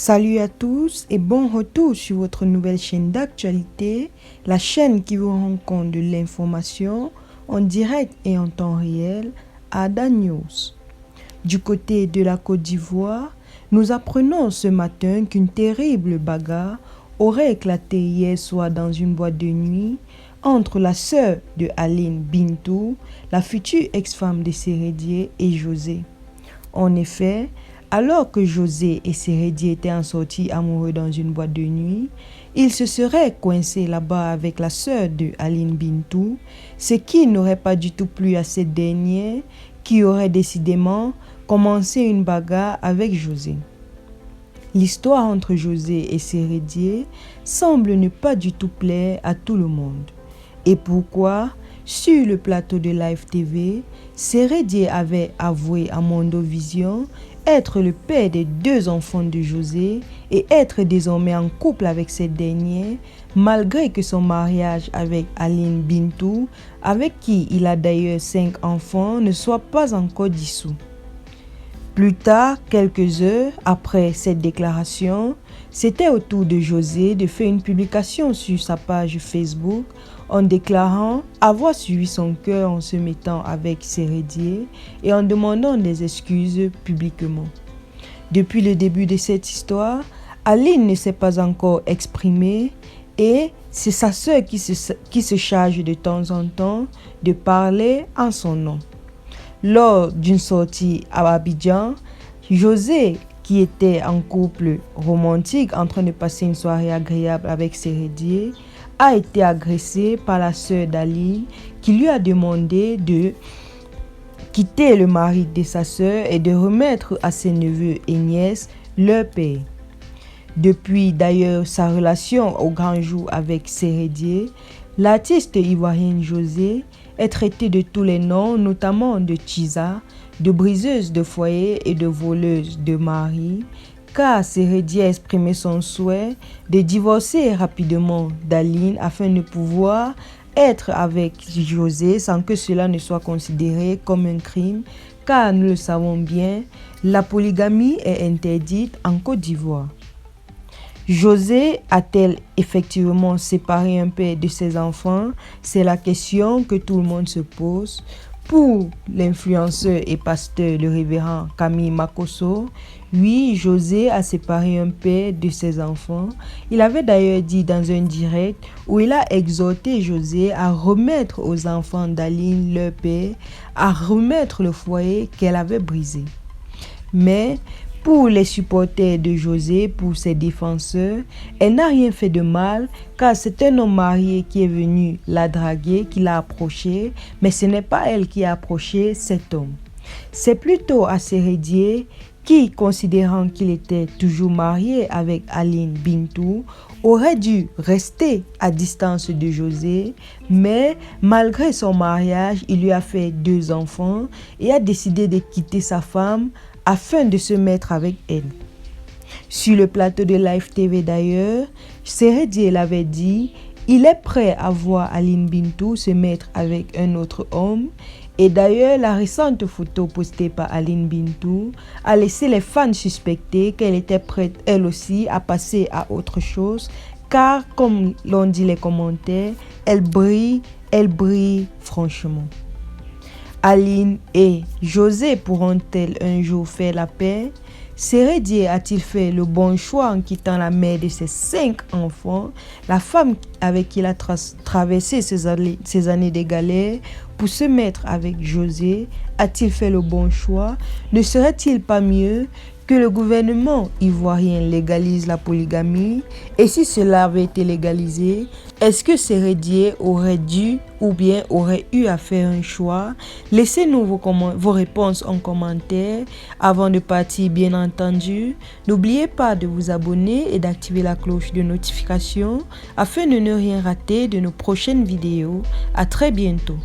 Salut à tous et bon retour sur votre nouvelle chaîne d'actualité, la chaîne qui vous rend compte de l'information en direct et en temps réel, Ada News. Du côté de la Côte d'Ivoire, nous apprenons ce matin qu'une terrible bagarre aurait éclaté hier soir dans une boîte de nuit entre la sœur de Aline Bintou, la future ex-femme de Sérédier, et José. En effet, alors que José et Sérédier étaient en sortie amoureux dans une boîte de nuit, ils se seraient coincés là-bas avec la sœur de Aline Bintou, ce qui n'aurait pas du tout plu à cette dernière qui aurait décidément commencé une bagarre avec José. L'histoire entre José et Sérédier semble ne pas du tout plaire à tout le monde. Et pourquoi? Sur le plateau de Live TV, Sérédier avait avoué à Mondovision être le père des 2 enfants de José et être désormais en couple avec cette dernière, malgré que son mariage avec Aline Bintou, avec qui il a d'ailleurs 5 enfants, ne soit pas encore dissous. Plus tard, quelques heures après cette déclaration, c'était au tour de José de faire une publication sur sa page Facebook en déclarant avoir suivi son cœur en se mettant avec Sérédier et en demandant des excuses publiquement. Depuis le début de cette histoire, Aline ne s'est pas encore exprimée et c'est sa sœur qui se charge de temps en temps de parler en son nom. Lors d'une sortie à Abidjan, José, qui était en couple romantique en train de passer une soirée agréable avec Sérédier, a été agressé par la sœur d'Aline qui lui a demandé de quitter le mari de sa sœur et de remettre à ses neveux et nièces leur père. Depuis d'ailleurs sa relation au grand jour avec Sérédier, l'artiste ivoirienne José est traitée de tous les noms, notamment de Tisa, de briseuse de foyer et de voleuse de mari, car Sérédier a exprimé son souhait de divorcer rapidement d'Aline afin de pouvoir être avec José sans que cela ne soit considéré comme un crime, car nous le savons bien, la polygamie est interdite en Côte d'Ivoire. José a-t-elle effectivement séparé un père de ses enfants? C'est la question que tout le monde se pose. Pour l'influenceur et pasteur, le révérend Camille Makosso, oui, José a séparé un père de ses enfants. Il avait d'ailleurs dit dans un direct où il a exhorté José à remettre aux enfants d'Aline leur père, à remettre le foyer qu'elle avait brisé. Mais pour les supporters de José, pour ses défenseurs, elle n'a rien fait de mal car c'est un homme marié qui est venu la draguer, qui l'a approché, mais ce n'est pas elle qui a approché cet homme. C'est plutôt à Sérédier qui, considérant qu'il était toujours marié avec Aline Bintou, aurait dû rester à distance de José, mais malgré son mariage, il lui a fait 2 enfants et a décidé de quitter sa femme afin de se mettre avec elle. Sur le plateau de Live TV d'ailleurs, Sérédier l'avait dit, il est prêt à voir Aline Bintou se mettre avec un autre homme. Et d'ailleurs, la récente photo postée par Aline Bintou a laissé les fans suspecter qu'elle était prête elle aussi à passer à autre chose, car comme l'ont dit les commentaires, elle brille franchement. Aline et José pourront-elles un jour faire la paix? Sérédier a-t-il fait le bon choix en quittant la mère de ses 5 enfants, la femme avec qui il a traversé ces années de galère pour se mettre avec José? A-t-il fait le bon choix? Ne serait-il pas mieux que le gouvernement ivoirien légalise la polygamie? Et si cela avait été légalisé, est-ce que Sérédier aurait dû ou bien aurait eu à faire un choix? Laissez-nous vos réponses en commentaire. Avant de partir, bien entendu, n'oubliez pas de vous abonner et d'activer la cloche de notification afin de ne rien rater de nos prochaines vidéos. À très bientôt.